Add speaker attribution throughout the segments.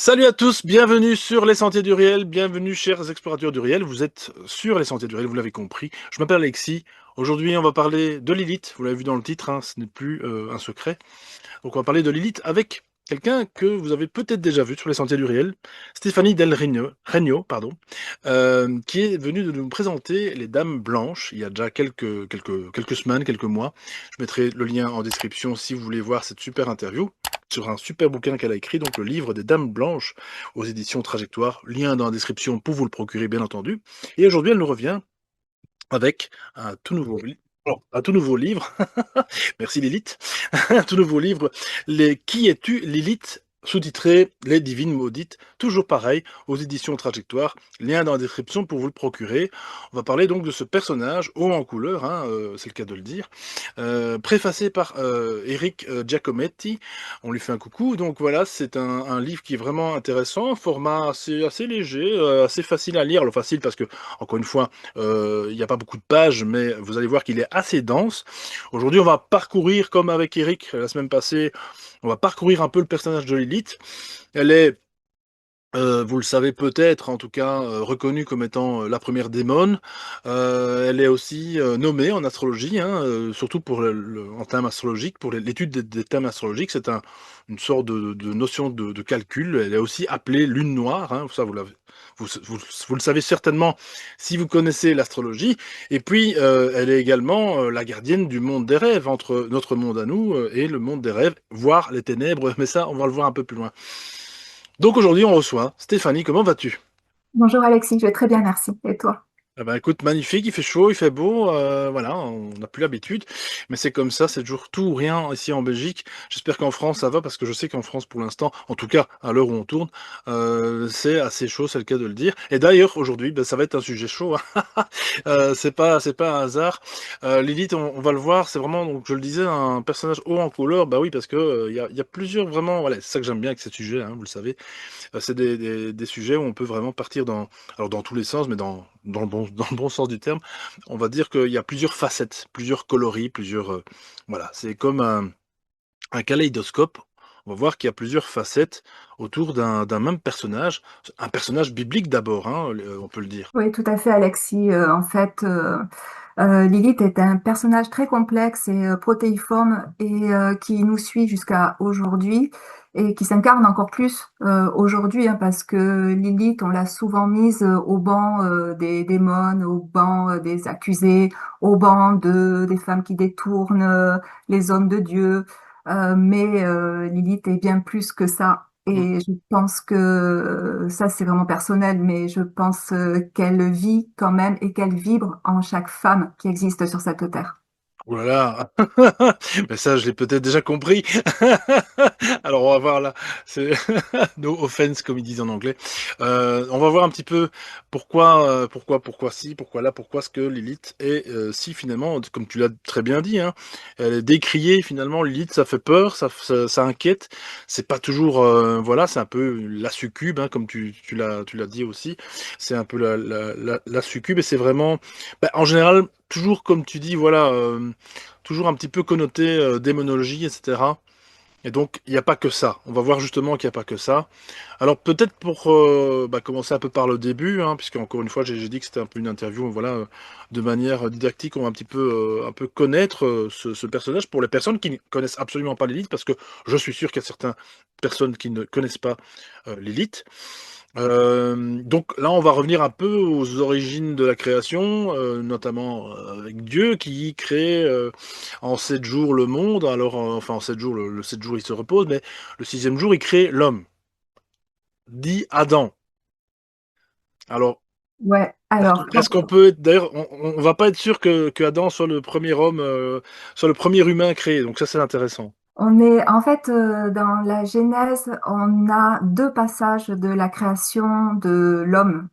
Speaker 1: Salut à tous, bienvenue sur les Sentiers du Réel, bienvenue chers explorateurs du réel, vous êtes sur les Sentiers du Réel, vous l'avez compris. Je m'appelle Alexis, aujourd'hui on va parler de Lilith, vous l'avez vu dans le titre, hein, ce n'est plus un secret. Donc on va parler de Lilith avec quelqu'un que vous avez peut-être déjà vu sur les Sentiers du Réel, Stéphanie Regno, pardon, qui est venue de nous présenter les Dames Blanches il y a déjà quelques semaines, quelques mois. Je mettrai le lien en description si vous voulez voir cette super interview sur un super bouquin qu'elle a écrit, donc le livre des Dames Blanches aux éditions Trajectoire. Lien dans la description pour vous le procurer, bien entendu. Et aujourd'hui, elle nous revient avec un tout nouveau, un tout nouveau livre. Merci Lilith. Un tout nouveau livre, les Qui es-tu Lilith, sous-titré Les Divines Maudites, toujours pareil, aux éditions Trajectoire, lien dans la description pour vous le procurer. On va parler donc de ce personnage, haut en couleur, hein, c'est le cas de le dire, préfacé par Eric Giacometti, on lui fait un coucou, donc voilà, c'est un livre qui est vraiment intéressant, format assez léger, assez facile à lire, alors facile parce que, encore une fois, il n'y a pas beaucoup de pages, mais vous allez voir qu'il est assez dense. Aujourd'hui, on va parcourir, comme avec Eric la semaine passée, on va parcourir un peu le personnage de Lilith. Elle est, vous le savez peut-être, en tout cas, reconnue comme étant la première démone. Elle est aussi nommée en astrologie, hein, surtout pour en termes astrologiques, pour l'étude des thèmes astrologiques. C'est une sorte de notion de calcul. Elle est aussi appelée lune noire, hein, ça vous le savez certainement si vous connaissez l'astrologie. Et puis, elle est également la gardienne du monde des rêves, entre notre monde à nous et le monde des rêves, voire les ténèbres. Mais ça, on va le voir un peu plus loin. Donc aujourd'hui, on reçoit Stéphanie. Comment vas-tu?
Speaker 2: Bonjour Alexis, je vais très bien, merci. Et toi?
Speaker 1: Eh ben, écoute, magnifique, il fait chaud, il fait beau, voilà, on n'a plus l'habitude, mais c'est comme ça, c'est toujours tout ou rien ici en Belgique. J'espère qu'en France ça va, parce que je sais qu'en France pour l'instant, en tout cas à l'heure où on tourne, c'est assez chaud, c'est le cas de le dire. Et d'ailleurs aujourd'hui, ben, ça va être un sujet chaud, hein. C'est pas un hasard. Lilith, on va le voir, c'est vraiment, donc je le disais, un personnage haut en couleur. Bah oui, parce que il y a plusieurs vraiment, voilà, c'est ça que j'aime bien avec ces sujets, hein, vous le savez. C'est des sujets où on peut vraiment partir alors dans tous les sens, mais dans le bon sens du terme. On va dire qu'il y a plusieurs facettes, plusieurs coloris, voilà, c'est comme un kaléidoscope. On va voir qu'il y a plusieurs facettes autour d'un même personnage, un personnage biblique d'abord, hein, on peut le dire.
Speaker 2: Oui, tout à fait Alexis. Lilith est un personnage très complexe et protéiforme et qui nous suit jusqu'à aujourd'hui et qui s'incarne encore plus aujourd'hui, hein, parce que Lilith, on l'a souvent mise au banc des démons, au banc des accusés, au banc des femmes qui détournent les hommes de Dieu. Mais Lilith est bien plus que ça.
Speaker 1: Mm.
Speaker 2: Et je pense que ça, c'est vraiment personnel, mais je pense qu'elle vit quand même et qu'elle vibre en chaque femme qui existe sur cette terre.
Speaker 1: Oh là là! Mais ça, je l'ai peut-être déjà compris. Alors, on va voir là, c'est no offense, comme ils disent en anglais. On va voir un petit peu pourquoi ci, pourquoi là, pourquoi ce que Lilith est si finalement, comme tu l'as très bien dit, hein, elle est décriée finalement. Lilith, ça fait peur, ça inquiète. C'est pas toujours, voilà, c'est un peu la succube, hein, comme tu l'as dit aussi. C'est un peu la succube, et c'est vraiment, bah, en général, toujours comme tu dis, voilà, toujours un petit peu connoté démonologie, etc. Et donc, il n'y a pas que ça. On va voir justement qu'il n'y a pas que ça. Alors, peut-être pour bah, commencer un peu par le début, hein, puisque encore une fois, j'ai dit que c'était un peu une interview, voilà, de manière didactique, on va un peu connaître ce personnage pour les personnes qui ne connaissent absolument pas Lilith, parce que je suis sûr qu'il y a certaines personnes qui ne connaissent pas Lilith. Donc là, on va revenir un peu aux origines de la création, notamment avec Dieu qui crée en 7 jours le monde. Alors, enfin, en 7 jours, le 7 jours, il se repose, mais le sixième jour, il crée l'homme, dit Adam. Alors,
Speaker 2: Ouais, alors,
Speaker 1: est-ce qu'on peut être, d'ailleurs, on va pas être sûr que Adam soit le premier homme, soit le premier humain créé. Donc ça, c'est intéressant.
Speaker 2: on est en fait dans la Genèse, on a deux passages de la création de l'homme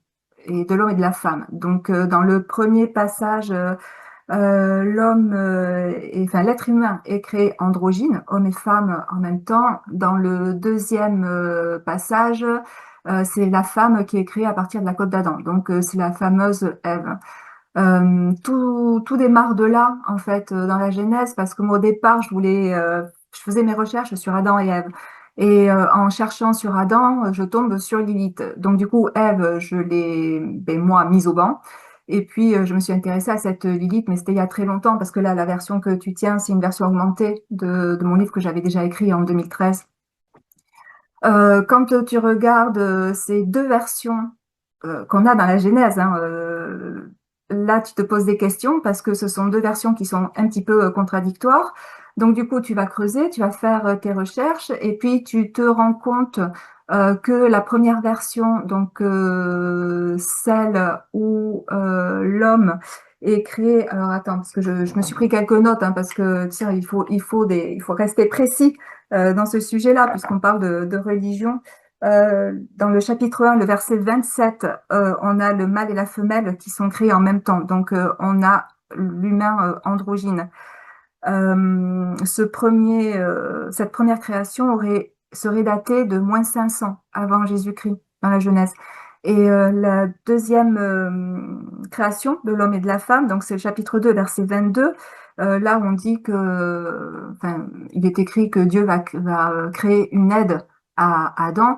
Speaker 2: et de la femme. Donc, dans le premier passage, enfin l'être humain est créé androgyne, homme et femme en même temps. Dans le deuxième passage, c'est la femme qui est créée à partir de la côte d'Adam. Donc c'est la fameuse Ève. Tout démarre de là en fait dans la Genèse parce que moi au départ je faisais mes recherches sur Adam et Ève. Et en cherchant sur Adam, je tombe sur Lilith. Donc du coup, Ève, je l'ai, ben, moi, mise au banc. Et puis, je me suis intéressée à cette Lilith, mais c'était il y a très longtemps, parce que là, la version que tu tiens, c'est une version augmentée de mon livre que j'avais déjà écrit en 2013. Quand tu regardes ces deux versions qu'on a dans la Genèse, hein, là tu te poses des questions parce que ce sont deux versions qui sont un petit peu contradictoires. Donc du coup, tu vas creuser, tu vas faire tes recherches et puis tu te rends compte que la première version, donc celle où l'homme est créé. Alors attends, parce que je me suis pris quelques notes, hein, parce que tiens, il faut rester précis dans ce sujet-là, puisqu'on parle de religion. Dans le chapitre 1, le verset 27, on a le mâle et la femelle qui sont créés en même temps. Donc, on a l'humain androgyne. Cette première création serait datée de moins 500 avant Jésus-Christ, dans la Genèse. Et la deuxième création de l'homme et de la femme, donc c'est le chapitre 2, verset 22, là on dit que, enfin, il est écrit que Dieu va créer une aide à Adam,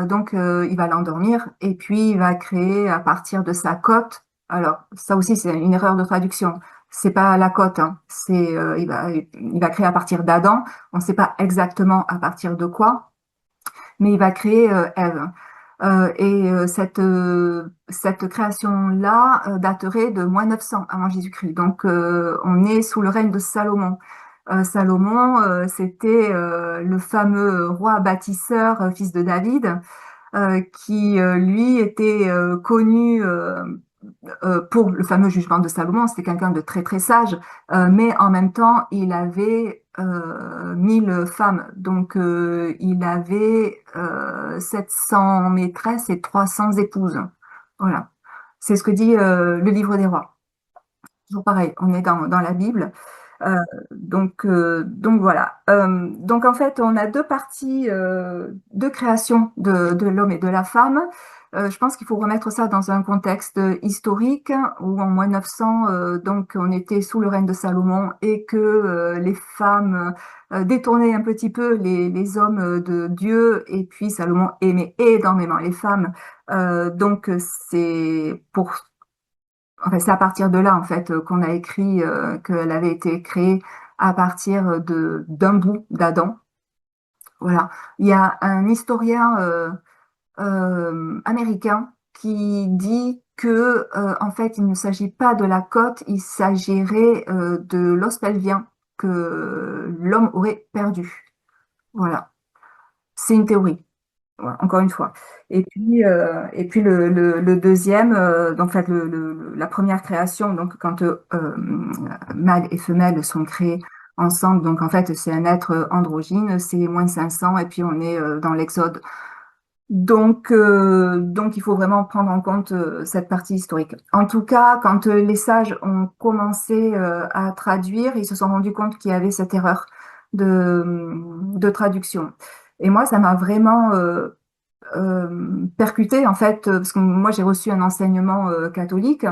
Speaker 2: donc il va l'endormir et puis il va créer à partir de sa côte. Alors ça aussi c'est une erreur de traduction. C'est pas la côte, hein. Il va créer à partir d'Adam. On ne sait pas exactement à partir de quoi, mais il va créer Ève. Cette création-là daterait de moins 900 avant Jésus-Christ. Donc, on est sous le règne de Salomon. Salomon, c'était le fameux roi bâtisseur, fils de David, qui lui était connu pour le fameux jugement de Salomon. C'était quelqu'un de très très sage, mais en même temps il avait 1000 femmes, donc il avait 700 maîtresses et 300 épouses. Voilà, c'est ce que dit le livre des rois. Toujours pareil, on est dans la Bible. Euh, donc voilà. Donc en fait, on a deux parties de création de l'homme et de la femme. Je pense qu'il faut remettre ça dans un contexte historique où en moins 900, donc on était sous le règne de Salomon et que les femmes détournaient un petit peu les hommes de Dieu et puis Salomon aimait énormément les femmes. Donc c'est à partir de là, en fait, qu'on a écrit qu'elle avait été créée à partir d'un bout d'Adam. Voilà. Il y a un historien américain qui dit que, en fait, il ne s'agit pas de la côte, il s'agirait de l'os pelvien que l'homme aurait perdu. Voilà. C'est une théorie. Voilà, encore une fois. Et puis le deuxième, donc, en fait, la première création, donc quand mâle et femelle sont créés ensemble, donc en fait c'est un être androgyne, c'est moins 500, et puis on est dans l'Exode. Donc il faut vraiment prendre en compte cette partie historique. En tout cas, quand les sages ont commencé à traduire, ils se sont rendus compte qu'il y avait cette erreur de traduction. Et moi, ça m'a vraiment percuté en fait, parce que moi j'ai reçu un enseignement catholique,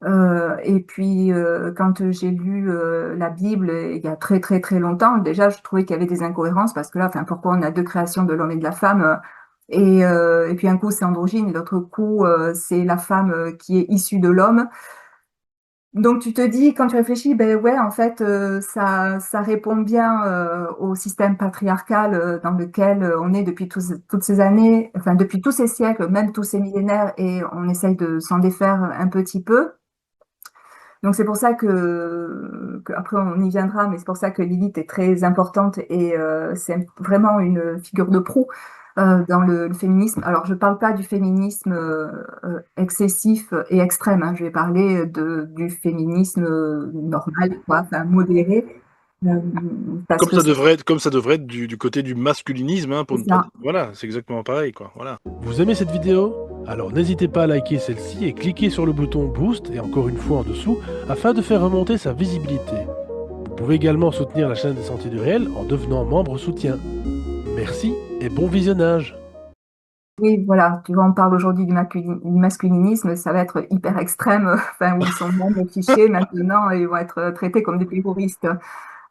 Speaker 2: et puis quand j'ai lu la Bible il y a très très très longtemps, déjà je trouvais qu'il y avait des incohérences parce que là, enfin pourquoi on a deux créations de l'homme et de la femme, et puis un coup c'est androgyne et l'autre coup c'est la femme qui est issue de l'homme. Donc tu te dis, quand tu réfléchis, ben ouais, en fait, ça répond bien au système patriarcal dans lequel on est depuis toutes ces années, enfin depuis tous ces siècles, même tous ces millénaires, et on essaye de s'en défaire un petit peu. Donc c'est pour ça après on y viendra, mais c'est pour ça que Lilith est très importante et c'est vraiment une figure de proue dans le féminisme. Alors je parle pas du féminisme excessif et extrême, hein. Je vais parler du féminisme normal, quoi, enfin modéré, euh, parce que
Speaker 1: Comme ça devrait être du côté du masculinisme, hein, pour
Speaker 2: c'est
Speaker 1: ne pas
Speaker 2: ça.
Speaker 1: dire. Voilà, c'est exactement pareil, quoi. Voilà. Vous aimez cette vidéo? Alors n'hésitez pas à liker celle-ci et cliquez sur le bouton Boost, et encore une fois en dessous, afin de faire remonter sa visibilité. Vous pouvez également soutenir la chaîne des Sentiers du Réel en devenant membre soutien. Merci et bon visionnage.
Speaker 2: Oui, voilà, tu vois, on parle aujourd'hui du masculinisme, ça va être hyper extrême, enfin, où ils sont même fichés maintenant et ils vont être traités comme des terroristes.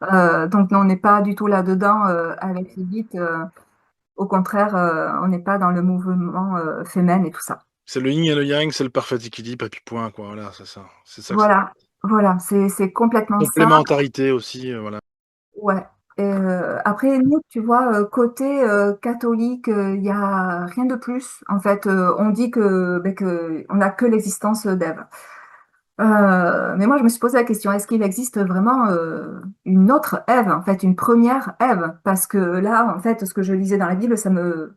Speaker 2: Donc, non, on n'est pas du tout là-dedans avec l'élite. Au contraire, on n'est pas dans le mouvement féminin et tout ça.
Speaker 1: C'est le yin et le yang, c'est le parfait équilibre, et puis point, quoi. Voilà, c'est ça. C'est ça que c'est.
Speaker 2: Voilà, voilà, c'est complètement ça.
Speaker 1: Complémentarité aussi, voilà.
Speaker 2: Ouais. Et, après, nous, tu vois, côté catholique, il y a rien de plus. En fait, on dit que on n'a que l'existence d'Ève. Mais moi, je me suis posé la question, est-ce qu'il existe vraiment une autre Ève, en fait, une première Ève? Parce que là, en fait, ce que je lisais dans la Bible, ça me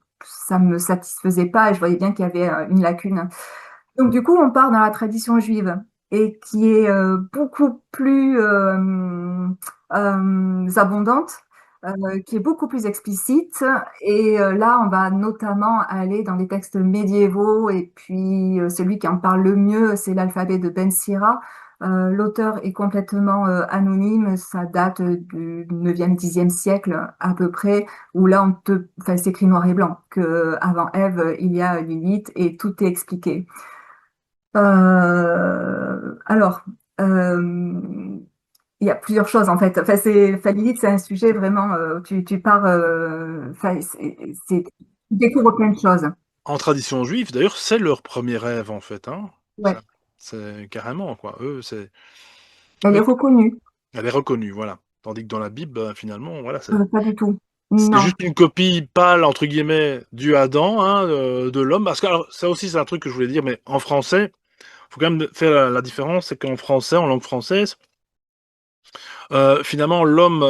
Speaker 2: satisfaisait pas et je voyais bien qu'il y avait une lacune. Donc, du coup, on part dans la tradition juive et qui est beaucoup plus abondante, qui est beaucoup plus explicite. Et là, on va notamment aller dans les textes médiévaux. Et puis, celui qui en parle le mieux, c'est l'alphabet de Ben Sira. L'auteur est complètement anonyme. Ça date du 9e, 10e siècle à peu près, où là, enfin, c'est écrit noir et blanc, que avant Ève, il y a Lilith et tout est expliqué. Alors, il y a plusieurs choses en fait. Enfin, enfin, Lilith, c'est un sujet vraiment, tu pars, enfin, tu découvres plein de choses.
Speaker 1: En tradition juive, d'ailleurs, c'est leur premier rêve, en fait, hein. Ça,
Speaker 2: Ouais,
Speaker 1: c'est carrément, quoi. Eux, c'est.
Speaker 2: elle est
Speaker 1: eux,
Speaker 2: reconnue.
Speaker 1: elle est reconnue, voilà. Tandis que dans la Bible, finalement, voilà, c'est.
Speaker 2: Pas du tout.
Speaker 1: C'est
Speaker 2: Non.
Speaker 1: juste une copie pâle, entre guillemets, du Adam, hein, de l'homme. Parce que, alors, ça aussi, c'est un truc que je voulais dire, mais en français, faut quand même faire la différence, c'est qu'en français, en langue française, finalement, l'homme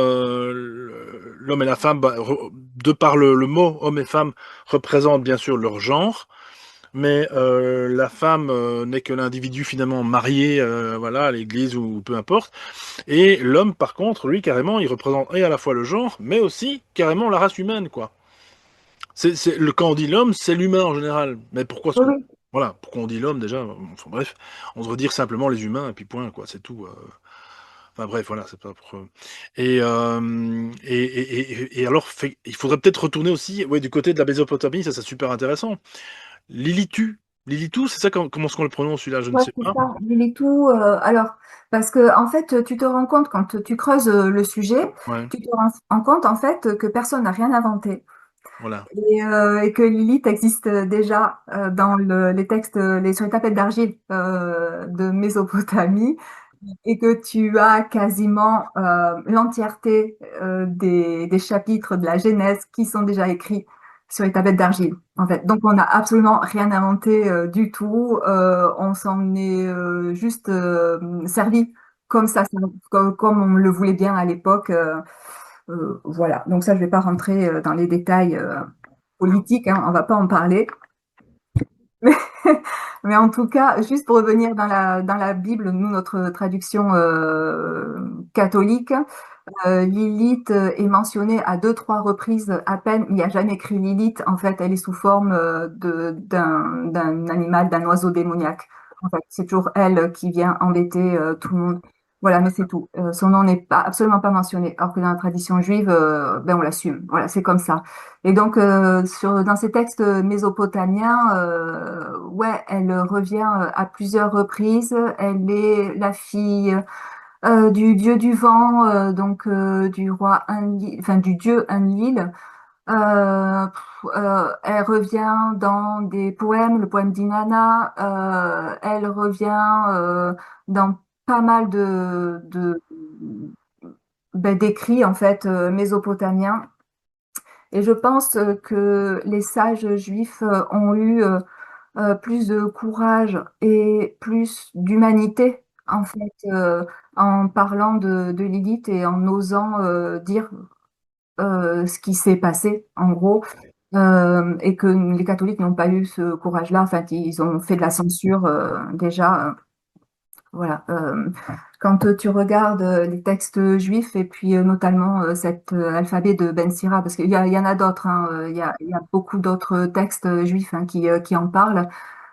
Speaker 1: et la femme, bah, de par le mot homme et femme, représentent bien sûr leur genre, mais la femme n'est que l'individu finalement marié, voilà, à l'église ou peu importe. Et l'homme, par contre, lui, carrément, il représente et à la fois le genre, mais aussi carrément la race humaine, quoi. Quand on dit l'homme, c'est l'humain en général. Mais pourquoi
Speaker 2: Oui, oui.
Speaker 1: voilà, pourquoi on dit l'homme déjà? Enfin, bref, on devrait dire simplement les humains et puis point, quoi, c'est tout. Enfin bref, voilà, c'est pas pour. Et alors, il faudrait peut-être retourner aussi, ouais, du côté de la Mésopotamie, ça c'est super intéressant. Lilitu, Lilitou, c'est ça comment est-ce qu'on le prononce celui-là, je ne
Speaker 2: Ouais,
Speaker 1: sais
Speaker 2: c'est
Speaker 1: pas.
Speaker 2: ça. Il est tout. Alors, parce que en fait, tu te rends compte quand tu creuses le sujet,
Speaker 1: Ouais,
Speaker 2: tu te rends compte en fait que personne n'a rien inventé.
Speaker 1: voilà.
Speaker 2: Et que Lilith existe déjà dans les textes, sur les tapettes d'argile de Mésopotamie, et que tu as quasiment l'entièreté des chapitres de la Genèse qui sont déjà écrits sur les tablettes d'argile, en fait. Donc, on n'a absolument rien inventé du tout. On s'en est juste servi comme on le voulait bien à l'époque. Voilà. Donc ça, je vais pas rentrer dans les détails politiques, hein, on va pas en parler. Mais, mais en tout cas, juste pour revenir dans la Bible, nous, notre traduction catholique, Lilith est mentionnée à deux, trois reprises à peine. Il n'y a jamais écrit Lilith. En fait, elle est sous forme d'un animal, d'un oiseau démoniaque. En fait, c'est toujours elle qui vient embêter tout le monde. Voilà, mais c'est tout. Son nom n'est pas absolument pas mentionné. Alors que dans la tradition juive, ben on l'assume. Voilà, c'est comme ça. Et donc, dans ces textes mésopotamiens, ouais, elle revient à plusieurs reprises. Elle est la fille du dieu du vent, donc du roi Enlil, enfin du dieu Enlil. Elle revient dans des poèmes, le poème d'Inanna. Elle revient dans pas mal d'écrits en fait mésopotamiens. Et je pense que les sages juifs ont eu plus de courage et plus d'humanité, en fait, en parlant de Lilith et en osant dire ce qui s'est passé, en gros, et que les catholiques n'ont pas eu ce courage-là. En fait, ils ont fait de la censure déjà. Voilà. Quand tu regardes les textes juifs et puis notamment cet alphabet de Ben Sira, parce il y en a d'autres, hein, il y a beaucoup d'autres textes juifs hein, qui en parlent.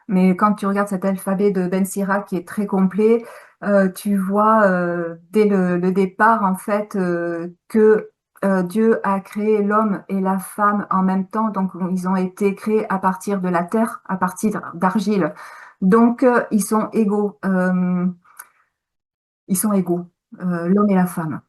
Speaker 2: Mais quand tu regardes cet alphabet de Ben Sira qui est très complet, tu vois dès le départ en fait que Dieu a créé l'homme et la femme en même temps. Donc ils ont été créés à partir de la terre, à partir d'argile. Donc ils sont égaux. Ils sont égaux, l'homme et la femme.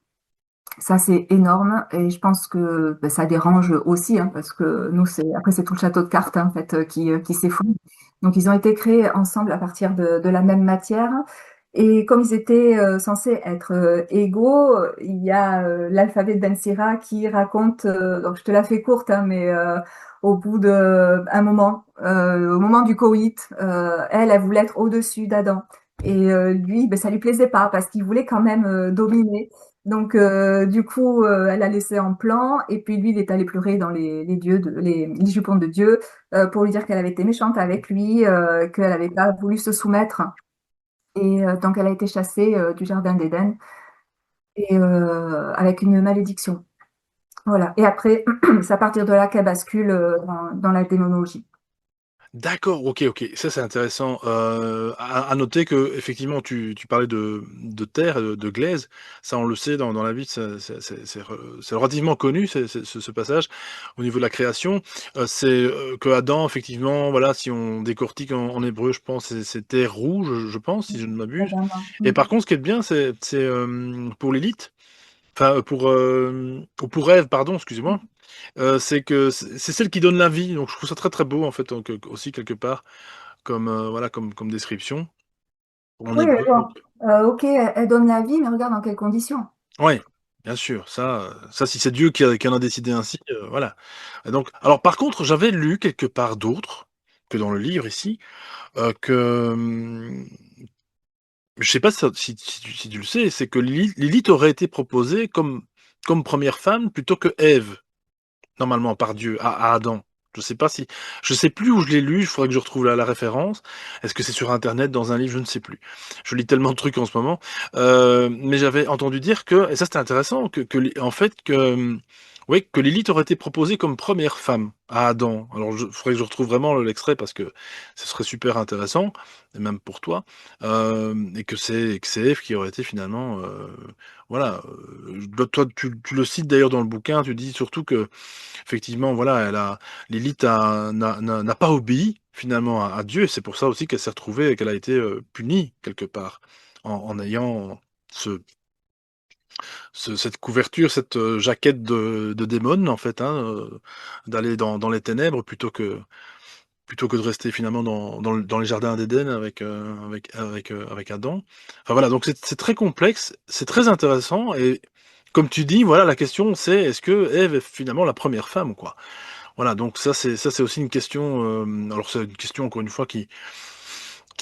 Speaker 2: Ça, c'est énorme et je pense que ben, ça dérange aussi, hein, parce que nous, après, c'est tout le château de cartes en fait, qui s'effondre. Donc, ils ont été créés ensemble à partir de la même matière. Et comme ils étaient censés être égaux, il y a l'alphabet de Ben Sira qui raconte, donc je te la fais courte, hein, mais au bout de un moment, au moment du coït, elle voulait être au-dessus d'Adam. Et lui, ben, ça lui plaisait pas parce qu'il voulait quand même dominer. Donc, du coup, elle a laissé en plan, et puis lui, il est allé pleurer dans les dieux, les jupons de Dieu, pour lui dire qu'elle avait été méchante avec lui, qu'elle n'avait pas voulu se soumettre. Et donc, elle a été chassée du jardin d'Éden, et avec une malédiction. Voilà. Et après, c'est à partir de là qu'elle bascule dans la démonologie.
Speaker 1: D'accord, OK, OK. Ça, c'est intéressant. À noter qu'effectivement, tu parlais de terre, de glaise. Ça, on le sait dans la Bible, ça c'est relativement connu, ce passage au niveau de la création. C'est, que Adam, effectivement, voilà, si on décortique en hébreu, je pense, c'est terre rouge, je pense, si je ne m'abuse.
Speaker 2: Adama.
Speaker 1: Et
Speaker 2: Mm.
Speaker 1: par contre, ce qui est bien, pour Lilith, enfin, ou pour Ève, pardon, excusez-moi, c'est que c'est celle qui donne la vie, donc je trouve ça très, très beau en fait, donc aussi quelque part comme, voilà, comme description en
Speaker 2: Oui, mais
Speaker 1: hébreu, donc
Speaker 2: bon, ok, elle donne la vie, mais regarde dans quelles conditions.
Speaker 1: ouais, bien sûr, ça si c'est Dieu qui en a décidé ainsi, voilà. Et donc alors par contre, j'avais lu quelque part d'autre que dans le livre ici, que, je sais pas si tu le sais, c'est que Lilith aurait été proposée comme première femme plutôt que Ève. Normalement, par Dieu, à Adam. Je sais pas si je sais plus où je l'ai lu, il faudrait que je retrouve la référence. Est-ce que c'est sur internet, dans un livre? Je ne sais plus. Je lis tellement de trucs en ce moment, mais j'avais entendu dire que et ça c'était intéressant, que Li en fait, oui, que Lilith aurait été proposée comme première femme à Adam. Alors je faudrait que je retrouve vraiment l'extrait parce que ce serait super intéressant et même pour toi, et que c'est Ève qui aurait été finalement, voilà, toi tu le cites d'ailleurs dans le bouquin, tu dis surtout que effectivement, voilà, Lilith n'a pas obéi finalement à Dieu. C'est pour ça aussi qu'elle s'est retrouvée et qu'elle a été, punie quelque part en ayant ce cette couverture, cette, jaquette de démon en fait, hein, d'aller dans les ténèbres plutôt que de rester finalement dans les jardins d'Éden avec Adam. Enfin voilà, donc c'est très complexe, c'est très intéressant et comme tu dis, voilà, la question c'est: est-ce que Ève est finalement la première femme, quoi? Voilà, donc ça c'est aussi une question, alors c'est une question encore une fois qui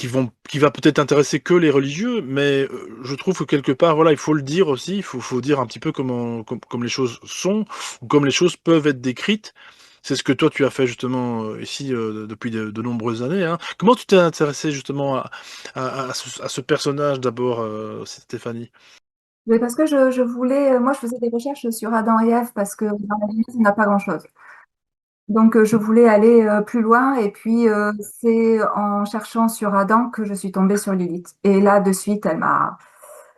Speaker 1: va peut-être intéresser que les religieux, mais, je trouve que quelque part, voilà, il faut le dire aussi, il faut dire un petit peu comme les choses sont, ou comme les choses peuvent être décrites. C'est ce que toi tu as fait justement, ici, depuis de nombreuses années, hein. Comment tu t'es intéressé justement à ce personnage d'abord, Stéphanie?
Speaker 2: Mais parce que je voulais, moi, je faisais des recherches sur Adam et Ève parce que dans la Bible, il n'y a pas grand-chose. Donc, je voulais aller plus loin, et puis c'est en cherchant sur Adam que je suis tombée sur Lilith. Et là, de suite, enfin,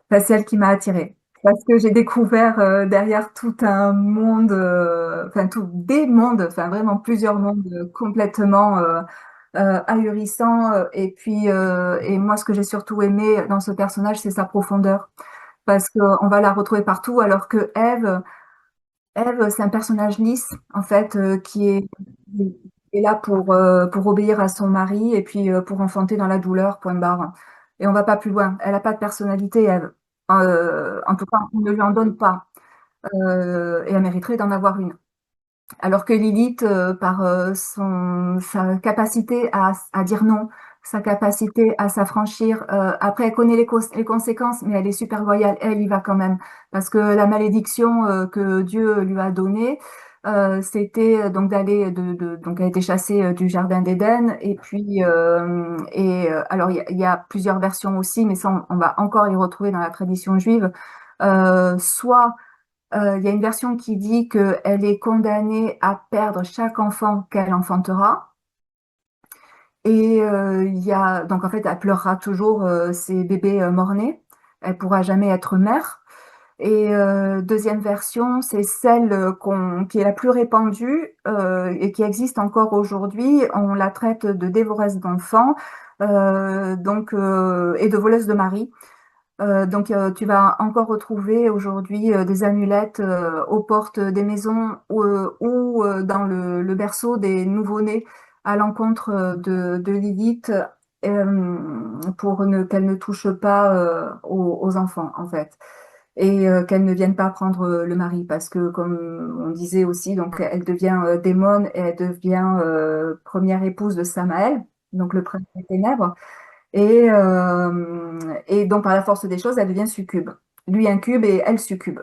Speaker 2: c'est elle qui m'a attirée. Parce que j'ai découvert derrière tout un monde, enfin, tout des mondes, enfin, vraiment plusieurs mondes complètement ahurissants. Et puis, et moi, ce que j'ai surtout aimé dans ce personnage, c'est sa profondeur. Parce qu'on va la retrouver partout, alors que Ève, c'est un personnage lisse, en fait, qui est là pour obéir à son mari, et puis pour enfanter dans la douleur, point barre. Et on va pas plus loin. Elle n'a pas de personnalité, Ève. En tout cas, on ne lui en donne pas. Et elle mériterait d'en avoir une. Alors que Lilith, par sa capacité à dire non, sa capacité à s'affranchir, après elle connaît les conséquences, mais elle est super loyale, elle y va quand même. Parce que la malédiction que Dieu lui a donnée, c'était donc donc elle a été chassée du jardin d'Éden. Et puis, alors il y a plusieurs versions aussi, mais ça on va encore y retrouver dans la tradition juive. Soit il y a une version qui dit qu'elle est condamnée à perdre chaque enfant qu'elle enfantera. Et il y a, donc en fait, elle pleurera toujours ses bébés mort-nés. Elle pourra jamais être mère. Et deuxième version, c'est celle qui est la plus répandue et qui existe encore aujourd'hui. On la traite de dévoresse d'enfants, et de voleuse de mari. Donc, tu vas encore retrouver aujourd'hui des amulettes aux portes des maisons ou dans le berceau des nouveau-nés à l'encontre de Lilith pour qu'elle ne touche pas aux enfants, en fait. Et qu'elle ne vienne pas prendre le mari parce que, comme on disait aussi, donc elle devient démon et elle devient première épouse de Samaël, donc le prince des ténèbres. Et donc, par la force des choses, elle devient succube. Lui incube et elle succube.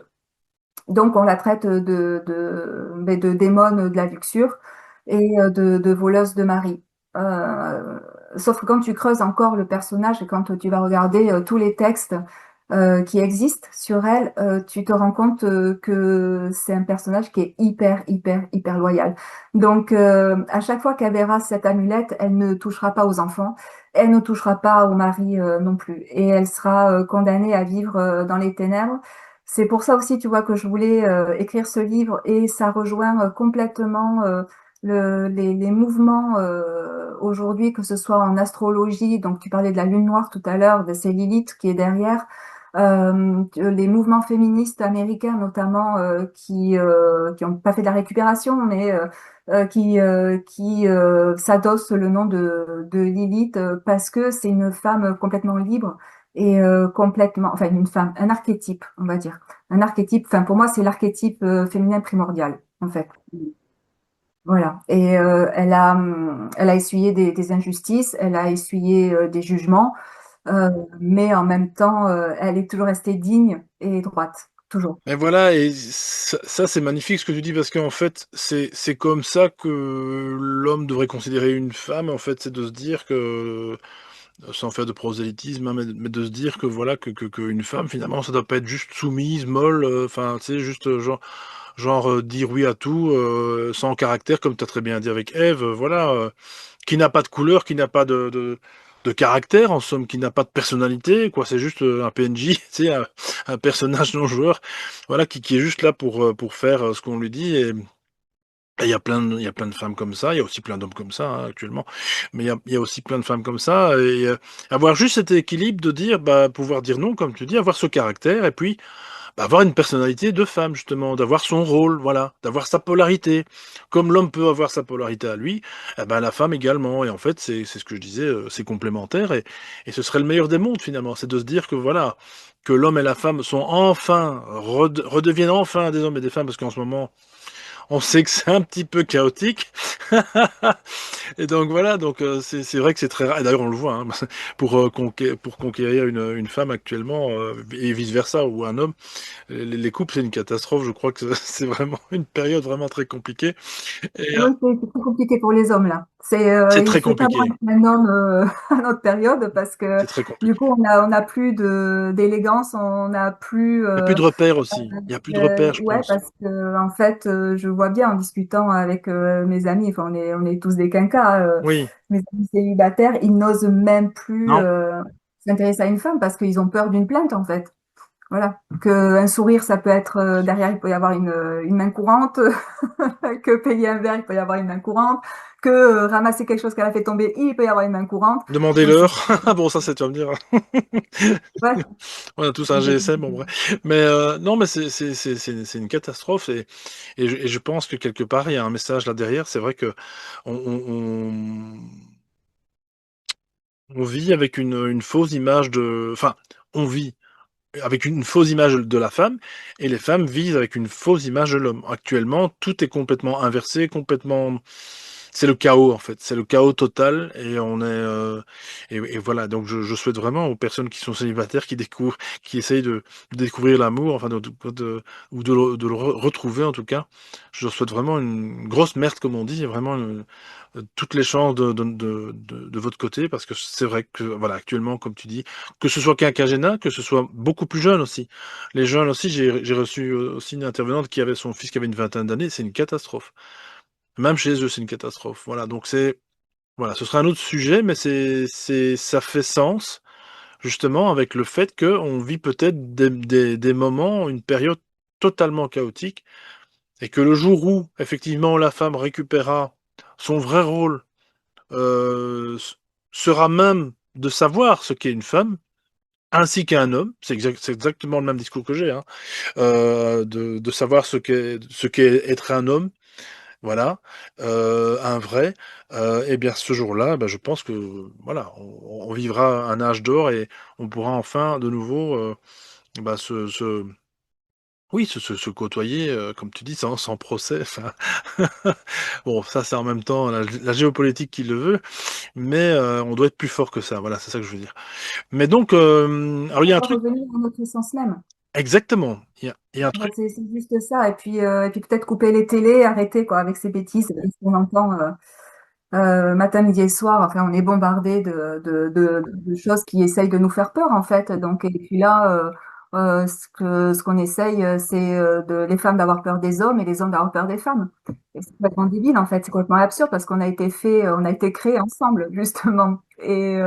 Speaker 2: Donc, on la traite de démone de la luxure et de voleuse de mari. Euh, Sauf que quand tu creuses encore le personnage et quand tu vas regarder tous les textes qui existent sur elle, tu te rends compte que c'est un personnage qui est hyper, hyper, hyper loyal. Donc, à chaque fois qu'elle verra cette amulette, elle ne touchera pas aux enfants, elle ne touchera pas au mari non plus. Et elle sera condamnée à vivre dans les ténèbres. C'est pour ça aussi, tu vois, que je voulais écrire ce livre et ça rejoint complètement les mouvements aujourd'hui, que ce soit en astrologie, donc tu parlais de la lune noire tout à l'heure, de c'est Lilith qui est derrière, les mouvements féministes américains notamment qui ont pas fait de la récupération, mais qui s'adossent le nom de Lilith parce que c'est une femme complètement libre et complètement, enfin une femme, un archétype, on va dire. Un archétype, enfin pour moi c'est l'archétype féminin primordial, en fait. Voilà. Et elle a essuyé des injustices, elle a essuyé des jugements, euh, mais en même temps, elle est toujours restée digne et droite, toujours.
Speaker 1: Mais voilà, et ça, c'est magnifique ce que tu dis, parce qu'en fait, c'est comme ça que l'homme devrait considérer une femme, en fait, c'est de se dire que, sans faire de prosélytisme, hein, mais de se dire que voilà, qu'une femme, finalement, ça doit pas être juste soumise, molle, enfin, tu sais, juste dire oui à tout, sans caractère, comme tu as très bien dit avec Ève, voilà, qui n'a pas de couleur, qui n'a pas de caractère, en somme, qui n'a pas de personnalité, quoi. C'est juste un PNJ, tu sais, un personnage non joueur, voilà, qui est juste là pour faire ce qu'on lui dit. Et il y a plein de femmes comme ça. Il y a aussi plein d'hommes comme ça, hein, actuellement. Mais il y a aussi plein de femmes comme ça. Et avoir juste cet équilibre de dire, bah, pouvoir dire non, comme tu dis, avoir ce caractère, et puis bah, avoir une personnalité de femme, justement, d'avoir son rôle, voilà, d'avoir sa polarité. Comme l'homme peut avoir sa polarité à lui, eh ben, la femme également. Et en fait, c'est ce que je disais, c'est complémentaire. Et ce serait le meilleur des mondes, finalement. C'est de se dire que voilà, que l'homme et la femme sont enfin, redeviennent enfin des hommes et des femmes, parce qu'en ce moment, on sait que c'est un petit peu chaotique. Et donc voilà, donc c'est vrai que c'est très rare. Et d'ailleurs, on le voit, hein, pour conquérir une femme actuellement, et vice-versa, ou un homme. Les couples, c'est une catastrophe. Je crois que c'est vraiment une période vraiment très compliquée. Et
Speaker 2: Oui, c'est très compliqué pour les hommes là.
Speaker 1: c'est
Speaker 2: Il
Speaker 1: très
Speaker 2: faut pas voir
Speaker 1: compliqué.
Speaker 2: un homme à notre période parce que
Speaker 1: C'est très
Speaker 2: du
Speaker 1: compliqué.
Speaker 2: coup on a plus d'élégance, on n'a plus
Speaker 1: Il n'y a plus de repères aussi. Il n'y a plus de repères, je
Speaker 2: ouais,
Speaker 1: pense.
Speaker 2: parce que en fait je vois bien en discutant avec mes amis, enfin on est tous des quinquas,
Speaker 1: Oui.
Speaker 2: mes amis célibataires, ils n'osent même plus
Speaker 1: Non.
Speaker 2: s'intéresser à une femme parce qu'ils ont peur d'une plainte en fait. Voilà, que un sourire, ça peut être derrière, il peut y avoir une main courante, que payer un verre, il peut y avoir une main courante, que ramasser quelque chose qu'elle a fait tomber, il peut y avoir une main courante. Donc,
Speaker 1: Demandez-leur. Bon, ça, c'est, tu vas me dire.
Speaker 2: ouais,
Speaker 1: On a tous un GSM, en vrai. Mais non, mais c'est une catastrophe. Et je pense que quelque part, il y a un message là derrière. C'est vrai que on vit avec une fausse image de. Enfin, on vit avec une fausse image de la femme, et les femmes vivent avec une fausse image de l'homme. Actuellement, tout est complètement inversé, complètement. C'est le chaos en fait, c'est le chaos total, et et voilà. Donc je souhaite vraiment aux personnes qui sont célibataires, qui découvrent, qui essayent de découvrir l'amour, enfin ou de le retrouver en tout cas. Je leur souhaite vraiment une grosse merde comme on dit, et vraiment toutes les chances de votre côté, parce que c'est vrai que voilà, actuellement, comme tu dis, que ce soit quinquagénaire, que ce soit beaucoup plus jeune aussi. Les jeunes aussi, j'ai reçu aussi une intervenante qui avait son fils qui avait une vingtaine d'années, c'est une catastrophe. Même chez eux, c'est une catastrophe. Voilà, donc voilà, ce sera un autre sujet, mais ça fait sens, justement, avec le fait qu'on vit peut-être des moments, une période totalement chaotique, et que le jour où, effectivement, la femme récupérera son vrai rôle, euh, s- sera même de savoir ce qu'est une femme, ainsi qu'à un homme. C'est exactement le même discours que j'ai, hein, de savoir ce qu'est être un homme, voilà, un vrai, et bien ce jour-là, bah, je pense que, voilà, on vivra un âge d'or et on pourra enfin de nouveau, bah, se côtoyer, comme tu dis, sans procès, enfin bon, ça, c'est en même temps la géopolitique qui le veut, mais on doit être plus fort que ça, voilà, c'est ça que je veux dire. Mais donc, alors il y a
Speaker 2: On
Speaker 1: un
Speaker 2: doit
Speaker 1: truc
Speaker 2: revenir à notre essence même.
Speaker 1: exactement, il y a un
Speaker 2: En fait,
Speaker 1: truc
Speaker 2: c'est juste ça. Et puis peut-être couper les télés, arrêter quoi, avec ces bêtises. Parce qu'on entend matin, midi et soir, enfin, on est bombardé de choses qui essayent de nous faire peur, en fait. Donc, et puis là, ce qu'on essaye, c'est les femmes d'avoir peur des hommes et les hommes d'avoir peur des femmes. Et c'est complètement débile, en fait. C'est complètement absurde parce qu'on a été fait, on a été créés ensemble, justement. Et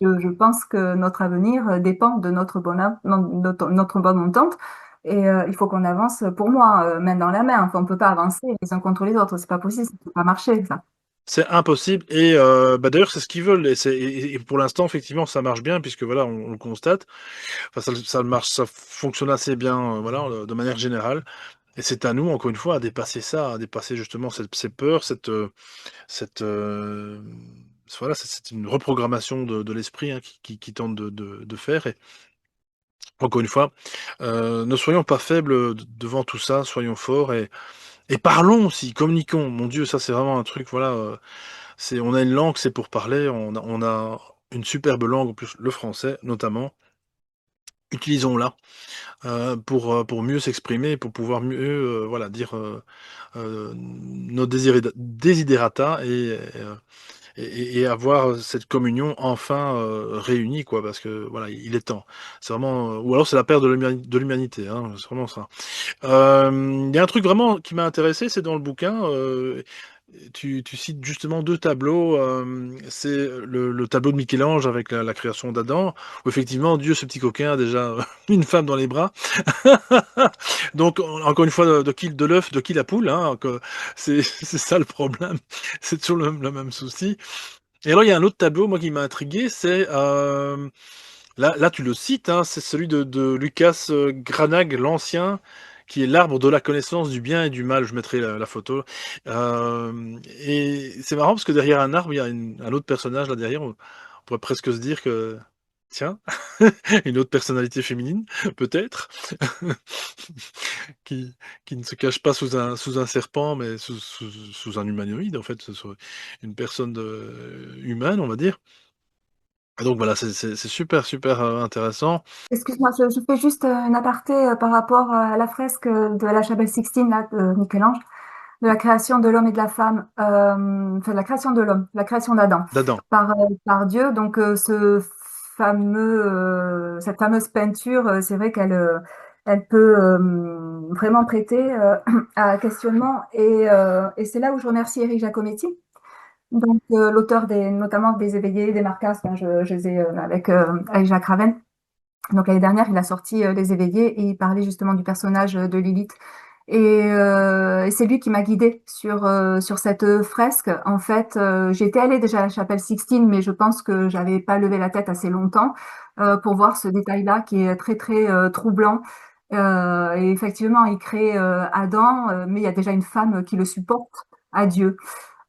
Speaker 2: je pense que notre avenir dépend de notre bonne entente. Et il faut qu'on avance, pour moi, main dans la main. Enfin, on peut pas avancer les uns contre les autres. C'est pas possible, ça peut pas marcher, ça.
Speaker 1: c'est impossible et bah, d'ailleurs, c'est ce qu'ils veulent et pour l'instant, effectivement, ça marche bien puisque voilà, on le constate. Enfin, ça marche, ça fonctionne assez bien, voilà, de manière générale et c'est à nous, encore une fois, à dépasser ça, à dépasser justement ces peurs, cette, voilà, c'est une reprogrammation de l'esprit, hein, qui tente de faire et encore une fois, ne soyons pas faibles, devant tout ça, soyons forts et parlons aussi, communiquons. Mon Dieu, ça, c'est vraiment un truc, voilà, on a une langue, c'est pour parler, on a une superbe langue, en plus, le français, notamment. Utilisons-la, pour mieux s'exprimer, pour pouvoir mieux, voilà, dire, nos desiderata et avoir cette communion enfin, réunie quoi, parce que voilà, il est temps. C'est vraiment, ou alors c'est la perte de l'humanité, hein, c'est vraiment ça. Il y a un truc vraiment qui m'a intéressé, c'est dans le bouquin, tu cites justement 2 tableaux, c'est le tableau de Michel-Ange avec la création d'Adam, où effectivement Dieu, ce petit coquin, a déjà une femme dans les bras. Donc encore une fois, de l'œuf, de qui la poule, hein, que c'est ça le problème, c'est toujours le même souci. Et alors il y a un autre tableau, moi, qui m'a intrigué, c'est, là tu le cites, hein, c'est celui de Lucas, Cranach l'Ancien, qui est l'arbre de la connaissance du bien et du mal. Je mettrai la photo. Et c'est marrant parce que derrière un arbre, il y a un autre personnage là derrière. On pourrait presque se dire que, tiens, une autre personnalité féminine, peut-être, qui qui ne se cache pas sous un serpent, mais sous un humanoïde, en fait, ce soit une personne, humaine, on va dire. Et donc voilà, c'est super, super, intéressant.
Speaker 2: Excuse-moi, je fais juste un aparté par rapport à la fresque de la Chapelle Sixtine là, de Michel-Ange, de la création de l'homme et de la femme, enfin de la création de l'homme, la création d'Adam
Speaker 1: D'Adam.
Speaker 2: par Dieu. Donc cette fameuse peinture, c'est vrai qu'elle peut vraiment prêter à questionnement. Et c'est là où je remercie Éric Giacometti, donc l'auteur notamment des Éveillés, des Marcas. Enfin, je les ai avec Jacques Raven. Donc l'année dernière, il a sorti Les Éveillés et il parlait justement du personnage de Lilith. Et c'est lui qui m'a guidée sur cette fresque. En fait, j'étais allée déjà à la chapelle Sixtine, mais je pense que j'avais pas levé la tête assez longtemps pour voir ce détail-là qui est très très troublant. Et effectivement, il crée Adam, mais il y a déjà une femme qui le supporte à Dieu.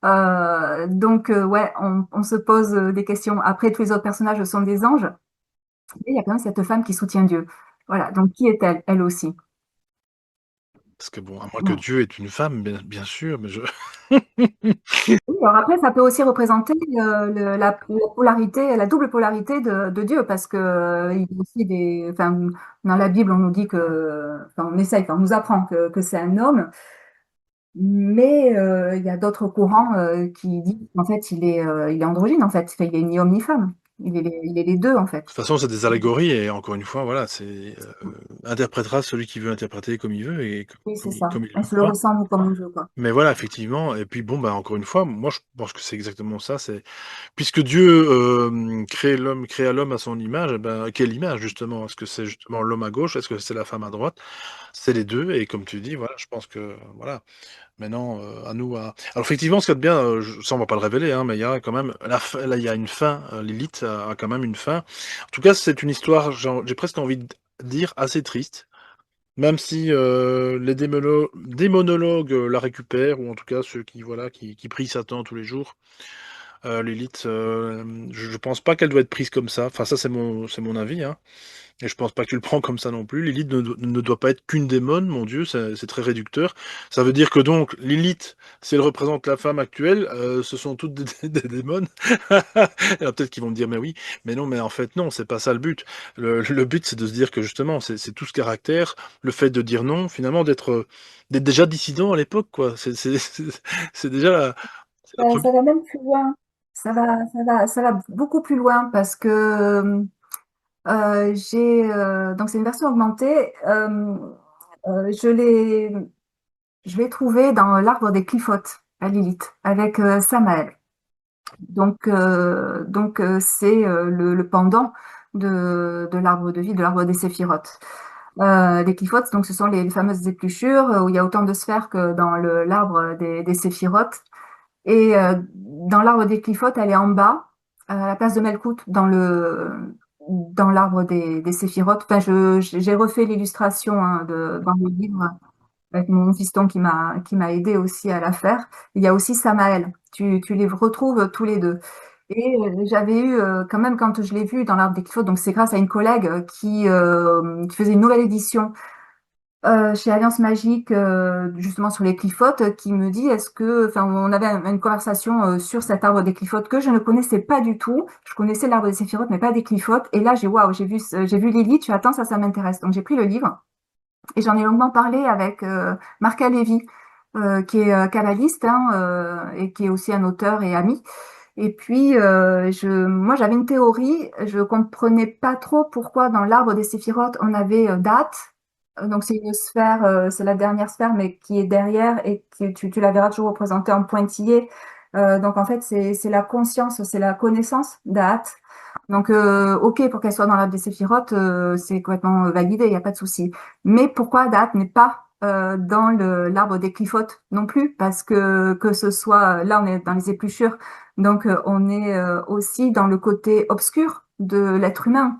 Speaker 2: Donc ouais, on se pose des questions. Après, tous les autres personnages sont des anges. Et il y a quand même cette femme qui soutient Dieu. Voilà, donc qui est-elle, elle aussi?
Speaker 1: Parce que bon, à moins que
Speaker 2: Bon.
Speaker 1: Dieu est une femme, bien sûr, mais je
Speaker 2: Oui, alors après, ça peut aussi représenter la polarité, la double polarité de Dieu, parce que il y a aussi enfin, dans la Bible, on nous dit enfin, on nous apprend que c'est un homme, mais il y a d'autres courants qui disent qu'en fait, il est androgyne, en fait. Enfin, il est ni homme ni femme. Il est les deux, en
Speaker 1: de toute
Speaker 2: fait.
Speaker 1: façon, c'est des allégories et encore une fois, voilà, interprétera celui qui veut interpréter comme il veut et
Speaker 2: Oui, c'est
Speaker 1: comme il
Speaker 2: ça.
Speaker 1: comme il
Speaker 2: On
Speaker 1: le
Speaker 2: se le
Speaker 1: croit.
Speaker 2: ressent comme on veut, quoi.
Speaker 1: Mais voilà, effectivement et puis bon, bah, encore une fois, moi, je pense que c'est exactement ça, c'est puisque Dieu, créa l'homme à son image, et ben, quelle image justement? Est-ce que c'est justement l'homme à gauche? Est-ce que c'est la femme à droite? C'est les 2 et comme tu dis, voilà, je pense que, voilà, Maintenant, à nous à alors effectivement, ce qu'il y a de bien, ça on va pas le révéler, hein, mais il y a quand même la fin là, il y a une fin, Lilith a quand même une fin. En tout cas, c'est une histoire, j'ai presque envie de dire assez triste, même si, les démonologues, la récupèrent ou en tout cas ceux qui, voilà, qui prient Satan tous les jours. Lilith, je pense pas qu'elle doit être prise comme ça. Enfin ça, c'est mon avis, hein. Et je pense pas que tu le prends comme ça non plus. Lilith ne doit pas être qu'une démone, mon Dieu, c'est très réducteur. Ça veut dire que donc Lilith, si elle représente la femme actuelle, ce sont toutes des démons. Alors peut-être qu'ils vont me dire, mais oui, mais non, mais en fait non, c'est pas ça le but. Le but, c'est de se dire que justement, c'est tout ce caractère, le fait de dire non, finalement, d'être déjà dissident à l'époque, quoi. C'est déjà la première.
Speaker 2: Ça va même plus loin. Ça va beaucoup plus loin parce que donc c'est une version augmentée. Je l'ai trouvée dans l'arbre des Clifotes à Lilith avec Samael. C'est le pendant de l'arbre de vie, de l'arbre des séphirotes. Les Clifotes, donc ce sont les fameuses épluchures où il y a autant de sphères que dans l'arbre des séphirotes. Et dans l'arbre des Clifotes, elle est en bas, à la place de Melkout, dans l'arbre des séphirotes. Enfin, j'ai refait l'illustration hein, dans le livre avec mon fiston qui m'a aidé aussi à la faire. Il y a aussi Samaël. Tu les retrouves tous les deux. Et j'avais eu quand même quand je l'ai vu dans l'arbre des Clifotes, donc c'est grâce à une collègue qui faisait une nouvelle édition chez Alliance Magique, justement sur les clifotes, qui me dit enfin, on avait une conversation sur cet arbre des clifotes que je ne connaissais pas du tout. Je connaissais l'arbre des séphirotes, mais pas des clifotes. Et là, waouh, j'ai vu Lily, tu attends, ça m'intéresse. Donc j'ai pris le livre et j'en ai longuement parlé avec Marc Alévi, qui est kabbaliste hein, et qui est aussi un auteur et ami. Et puis, moi, j'avais une théorie. Je comprenais pas trop pourquoi dans l'arbre des séphirotes, on avait date. Donc, c'est une sphère, c'est la dernière sphère, mais qui est derrière et tu la verras toujours représentée en pointillé. Donc, en fait, c'est la conscience, c'est la connaissance date. Donc, OK, pour qu'elle soit dans l'arbre des séphirotes, c'est complètement validé, il n'y a pas de souci. Mais pourquoi date n'est pas dans l'arbre des clifotes non plus? Parce que ce soit, là, on est dans les épluchures. Donc, on est aussi dans le côté obscur de l'être humain.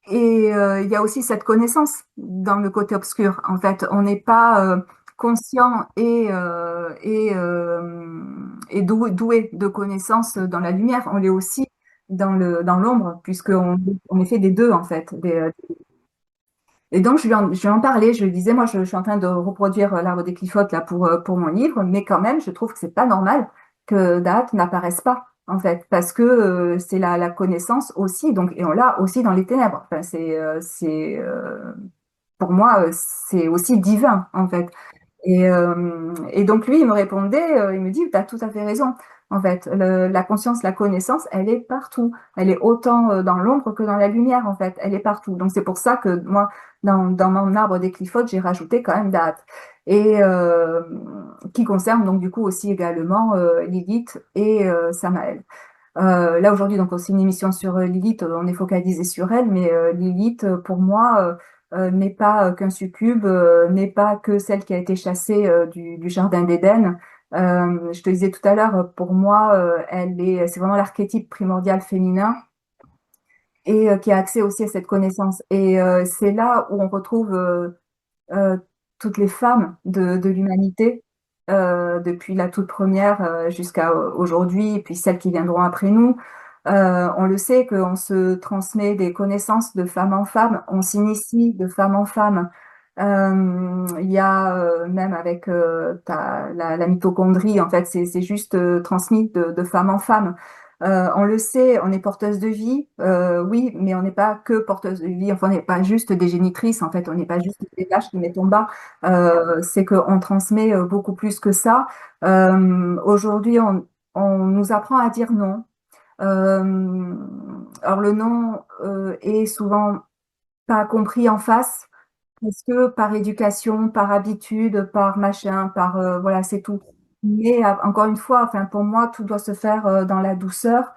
Speaker 2: Et il y a aussi cette connaissance dans le côté obscur. En fait, on n'est pas conscient et doué de connaissances dans la lumière. On l'est aussi dans l'ombre, on est fait des deux, en fait. Et donc, je lui en parlais. Je lui disais, moi, je suis en train de reproduire l'arbre des Clifotes là, pour mon livre, mais quand même, je trouve que c'est pas normal que Date n'apparaisse pas, en fait, parce que c'est la connaissance aussi, donc, et on l'a aussi dans les ténèbres. Enfin, pour moi, c'est aussi divin, en fait. Et donc lui, il me répondait, il me dit, tu as tout à fait raison. En fait, la conscience, la connaissance, elle est partout. Elle est autant dans l'ombre que dans la lumière, en fait. Elle est partout. Donc c'est pour ça que moi, dans mon arbre des Clifotes, j'ai rajouté quand même date. Et qui concerne donc du coup aussi également Lilith et Samaël. Là aujourd'hui, donc c'est une émission sur Lilith, on est focalisé sur elle, mais Lilith, pour moi, n'est pas qu'un succube, n'est pas que celle qui a été chassée du jardin d'Éden. Je te disais tout à l'heure, pour moi, c'est vraiment l'archétype primordial féminin et qui a accès aussi à cette connaissance. Et c'est là où on retrouve euh, toutes les femmes de l'humanité, depuis la toute première jusqu'à aujourd'hui, et puis celles qui viendront après nous. On le sait qu'on se transmet des connaissances de femme en femme, on s'initie de femme en femme. Il y a même avec la mitochondrie, en fait, c'est juste transmis de femme en femme. On le sait, on est porteuse de vie, oui, mais on n'est pas que porteuse de vie, enfin, on n'est pas juste des génitrices, en fait, on n'est pas juste des vaches qui mettent en bas, c'est qu'on transmet beaucoup plus que ça. Aujourd'hui, on nous apprend à dire non. Euh, alors le non est souvent pas compris en face, parce que par éducation, par habitude, par machin, voilà, c'est tout. Mais encore une fois, enfin, pour moi, tout doit se faire dans la douceur.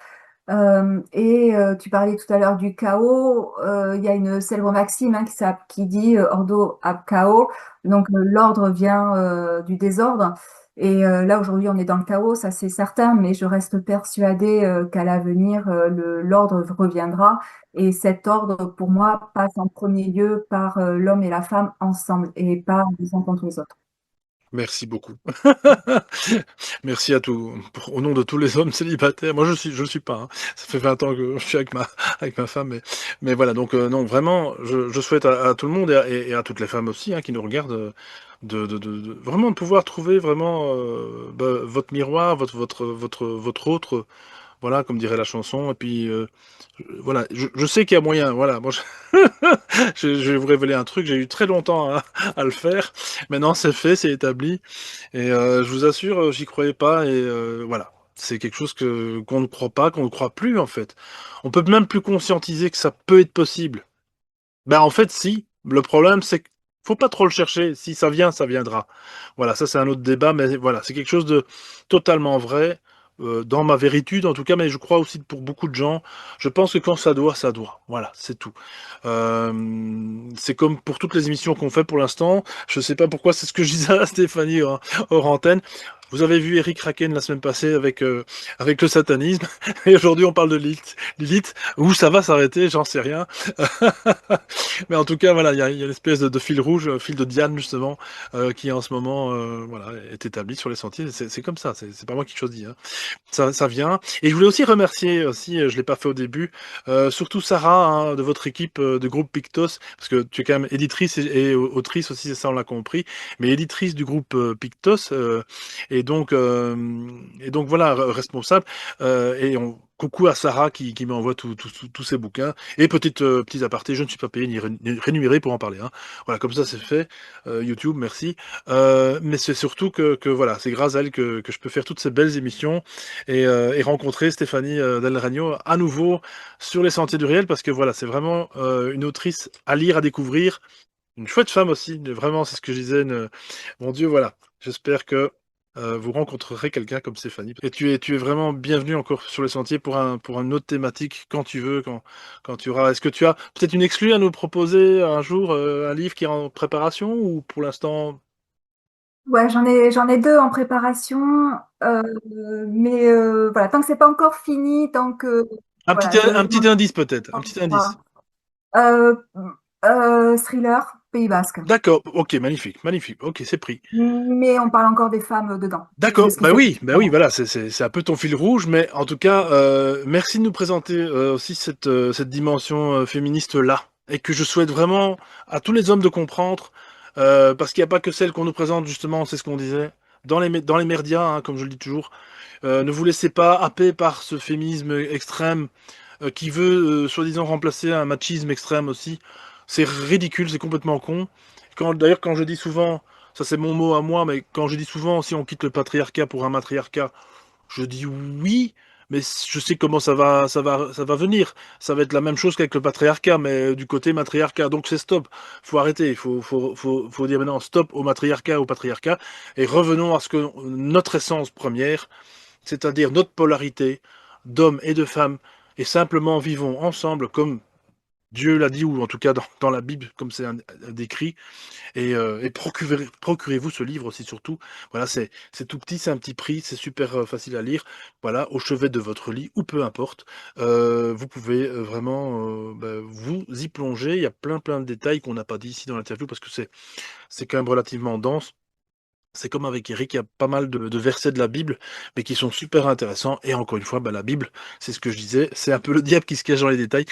Speaker 2: Tu parlais tout à l'heure du chaos. Il y a une célèbre maxime hein, qui dit ordo ab chaos. Donc l'ordre vient du désordre. Là aujourd'hui on est dans le chaos, ça c'est certain, mais je reste persuadée qu'à l'avenir l'ordre reviendra. Et cet ordre pour moi passe en premier lieu par l'homme et la femme ensemble et pas les uns contre les autres.
Speaker 1: Merci beaucoup. Merci à tous au nom de tous les hommes célibataires. Moi, je le suis pas, hein. Ça fait 20 ans que je suis avec ma femme, mais voilà, donc non, vraiment, je souhaite à tout le monde et à toutes les femmes aussi, hein, qui nous regardent, vraiment de pouvoir trouver vraiment, bah, votre miroir, votre autre, voilà, comme dirait la chanson et puis, voilà, je sais qu'il y a moyen, voilà, moi je vais vous révéler un truc, j'ai eu très longtemps à le faire. Maintenant, c'est fait, c'est établi. Et je vous assure, j'y croyais pas et voilà. C'est quelque chose qu'on ne croit pas, qu'on ne croit plus en fait. On peut même plus conscientiser que ça peut être possible. Ben en fait, si. Le problème, c'est qu'il faut pas trop le chercher. Si ça vient, ça viendra. Voilà, ça c'est un autre débat, mais voilà, c'est quelque chose de totalement vrai, dans ma véritude en tout cas, mais je crois aussi pour beaucoup de gens. Je pense que quand ça doit, ça doit. Voilà, c'est tout. C'est comme pour toutes les émissions qu'on fait pour l'instant. Je sais pas pourquoi, c'est ce que je disais à Stéphanie hors antenne. Vous avez vu Eric Raken la semaine passée avec le satanisme, et aujourd'hui on parle de Lilith. Lilith, où ça va s'arrêter, j'en sais rien. Mais en tout cas, voilà, il y a l'espèce de fil rouge, fil de Diane justement, qui en ce moment, voilà, est établi sur les sentiers. C'est comme ça, c'est pas moi qui choisis, hein. Ça vient. Et je voulais aussi remercier aussi, je l'ai pas fait au début, surtout Sarah hein, de votre équipe de groupe Pictos, parce que tu es quand même éditrice et autrice aussi, ça on l'a compris, mais éditrice du groupe Pictos, et donc euh, et donc voilà responsable. Coucou à Sarah qui m'envoie tous ces bouquins. Et petit aparté, je ne suis pas payé ni rémunéré pour en parler, hein. Voilà, comme ça c'est fait. YouTube, merci. Mais c'est surtout que voilà, c'est grâce à elle que je peux faire toutes ces belles émissions et rencontrer Stéphanie Del Ragno à nouveau sur les sentiers du réel parce que voilà, c'est vraiment une autrice à lire, à découvrir, une chouette femme aussi, vraiment, c'est ce que je disais. Mon Dieu, voilà, j'espère que vous rencontrerez quelqu'un comme Stéphanie. Et tu es vraiment bienvenue encore sur les sentiers pour une autre thématique quand tu veux, quand tu auras. Est-ce que tu as peut-être une exclue à nous proposer un jour, un livre qui est en préparation ou pour l'instant
Speaker 2: Ouais, j'en ai deux en préparation, euh, mais voilà, tant que c'est pas encore fini, tant que voilà,
Speaker 1: un
Speaker 2: je m'en
Speaker 1: petit indice peut-être, un petit
Speaker 2: sors
Speaker 1: indice.
Speaker 2: pas. Euh, Thriller, Pays Basque.
Speaker 1: D'accord, ok, magnifique, magnifique, ok, c'est pris.
Speaker 2: Mais on parle encore des femmes dedans, de
Speaker 1: D'accord,
Speaker 2: ce qui s'est.
Speaker 1: bah oui, voilà, c'est un peu ton fil rouge, mais en tout cas, merci de nous présenter aussi cette dimension féministe-là, et que je souhaite vraiment à tous les hommes de comprendre, parce qu'il n'y a pas que celle qu'on nous présente, justement, c'est ce qu'on disait, dans les médias, hein, comme je le dis toujours, ne vous laissez pas happer par ce féminisme extrême qui veut soi-disant remplacer un machisme extrême aussi. C'est ridicule, c'est complètement con. D'ailleurs, quand je dis souvent, ça c'est mon mot à moi, mais quand je dis souvent si on quitte le patriarcat pour un matriarcat, je dis oui, mais je sais comment ça va venir. Ça va être la même chose qu'avec le patriarcat, mais du côté matriarcat. Donc c'est stop. Faut arrêter. Faut dire maintenant stop au matriarcat, au patriarcat, et revenons à ce que notre essence première, c'est-à-dire notre polarité d'hommes et de femmes, et simplement vivons ensemble comme Dieu l'a dit, ou en tout cas dans la Bible, comme c'est décrit, et procurez-vous ce livre aussi surtout. Voilà, c'est tout petit, c'est un petit prix, c'est super facile à lire. Voilà, au chevet de votre lit, ou peu importe. Vous pouvez vraiment bah, vous y plonger. Il y a plein de détails qu'on n'a pas dit ici dans l'interview, parce que c'est quand même relativement dense. C'est comme avec Eric, il y a pas mal de versets de la Bible, mais qui sont super intéressants. Et encore une fois, bah, la Bible, c'est ce que je disais, c'est un peu le diable qui se cache dans les détails,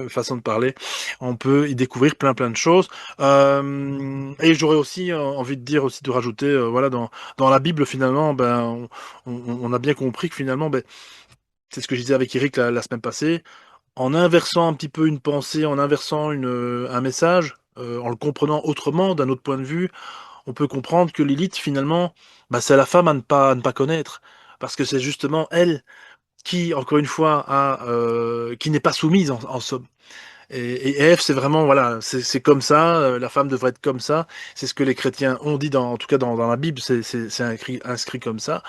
Speaker 1: façon de parler. On peut y découvrir plein de choses. Et j'aurais aussi envie de dire aussi de rajouter, voilà, dans la Bible finalement, ben, on a bien compris que finalement, ben, c'est ce que je disais avec Eric la semaine passée, en inversant un petit peu une pensée, en inversant un message, en le comprenant autrement, d'un autre point de vue on peut comprendre que Lilith, finalement, bah, c'est la femme à ne pas connaître. Parce que c'est justement elle qui, encore une fois, qui n'est pas soumise en somme. Et Ève, c'est vraiment, voilà, c'est comme ça, la femme devrait être comme ça. C'est ce que les chrétiens ont dit, en tout cas dans la Bible, c'est inscrit comme ça.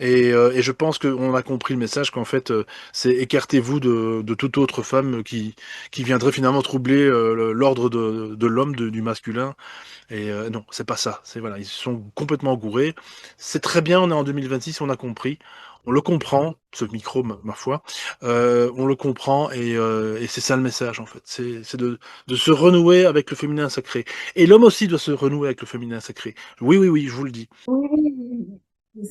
Speaker 1: Et je pense qu'on a compris le message qu'en fait, c'est écartez-vous de toute autre femme qui viendrait finalement troubler l'ordre de l'homme, du masculin. Et non, c'est pas ça. C'est voilà, ils sont complètement gourés. C'est très bien, on est en 2026, on a compris. On le comprend, ce micro, ma foi. On le comprend et c'est ça le message en fait. C'est de se renouer avec le féminin sacré. Et l'homme aussi doit se renouer avec le féminin sacré. Oui, oui, oui, je vous le dis.
Speaker 2: Oui, oui, oui, oui.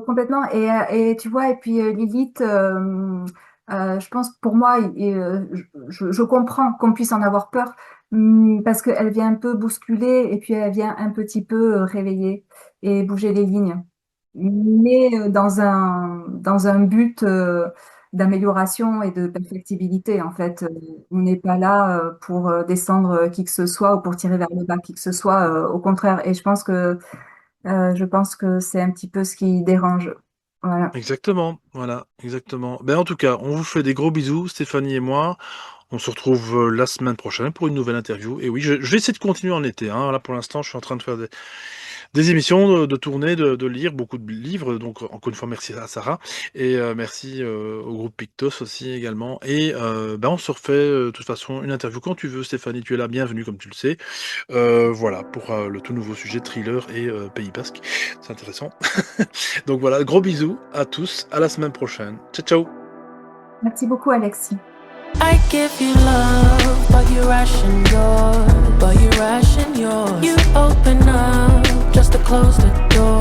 Speaker 2: Complètement. Et tu vois, et puis Lilith, je pense pour moi, je comprends qu'on puisse en avoir peur, parce qu'elle vient un peu bousculer et puis elle vient un petit peu réveiller et bouger les lignes. Mais dans un but d'amélioration et de perfectibilité, en fait. On n'est pas là pour descendre qui que ce soit ou pour tirer vers le bas qui que ce soit, au contraire. Et je pense que c'est un petit peu ce qui dérange. Voilà.
Speaker 1: Exactement, voilà, exactement. Ben, en tout cas, on vous fait des gros bisous, Stéphanie et moi. On se retrouve la semaine prochaine pour une nouvelle interview. Et oui, je vais essayer de continuer en été, hein. Là, pour l'instant, je suis en train de faire des émissions, de tourner, de lire beaucoup de livres. Donc, encore une fois, merci à Sarah. Et merci au groupe Pictos aussi également. Et ben, on se refait de toute façon une interview quand tu veux, Stéphanie. Tu es là, bienvenue, comme tu le sais. Voilà, pour le tout nouveau sujet thriller et Pays Basque. C'est intéressant. Donc voilà, gros bisous à tous. À la semaine prochaine. Ciao, ciao.
Speaker 2: Merci beaucoup, Alexis.
Speaker 3: I give you love, but you ration yours. You open up just to close the door.